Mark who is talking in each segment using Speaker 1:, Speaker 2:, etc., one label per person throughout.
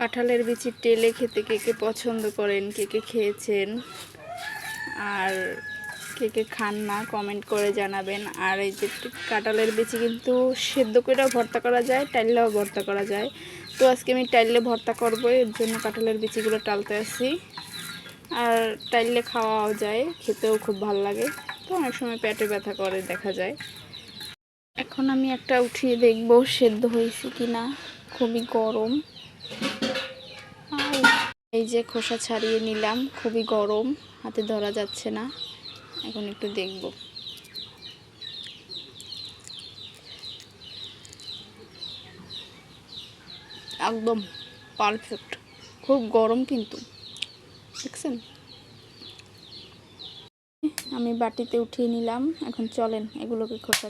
Speaker 1: কাঁঠালের বিচি টেলে খেতে কে কে পছন্দ করেন, কে কে খেয়েছেন আর কে কে খান না কমেন্ট করে জানাবেন। আর এই যে কাঁঠালের বিচি কিন্তু সেদ্ধ করেও ভর্তা করা যায়, টাইলেও ভর্তা করা যায়। তো আজকে আমি টাইলে ভর্তা করবো, এর জন্য কাঁঠালের বিচিগুলো টালতে আসি। আর টাইলে খাওয়াও যায়, খেতেও খুব ভালো লাগে। তো অনেক সময় পেটে ব্যথা করে দেখা যায়। এখন আমি একটা উঠিয়ে দেখব সেদ্ধ হয়েছে কিনা। খুবই গরম। আর এই যে খোসা ছাড়িয়ে নিলাম, খুবই গরম, হাতে ধরা যাচ্ছে না। এখন একটু দেখব। একদম পারফেক্ট। খুব গরম কিন্তু, দেখছেন। আমি বাটিতে উঠিয়ে নিলাম। এখন চলেন এগুলোকে খোসা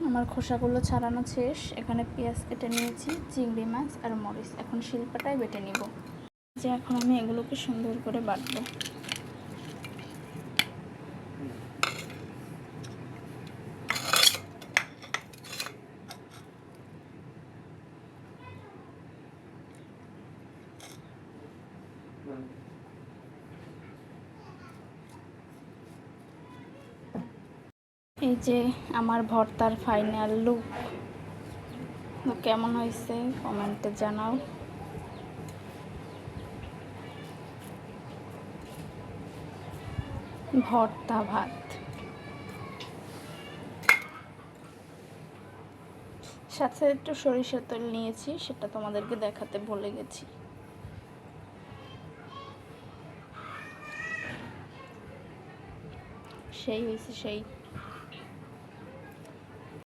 Speaker 1: আমার খোসাগুলো ছাড়ানো শেষ। এখানে পেঁয়াজ কেটে নিয়েছি, চিংড়ি মাছ আর মরিচ। এখন শিলপাটায় বেটে নিব। যে এখন আমি এগুলোকে সুন্দর করে বাটবো। এই যে আমার ভর্তার ফাইনাল লুক। কেমন হয়েছে কমেন্টে জানাও। ভর্তা ভাত, সাথে একটু সরিষার তেল নিয়েছি, সেটা তোমাদেরকে দেখাতে ভুলে গেছি। সেই হয়েছে সেই।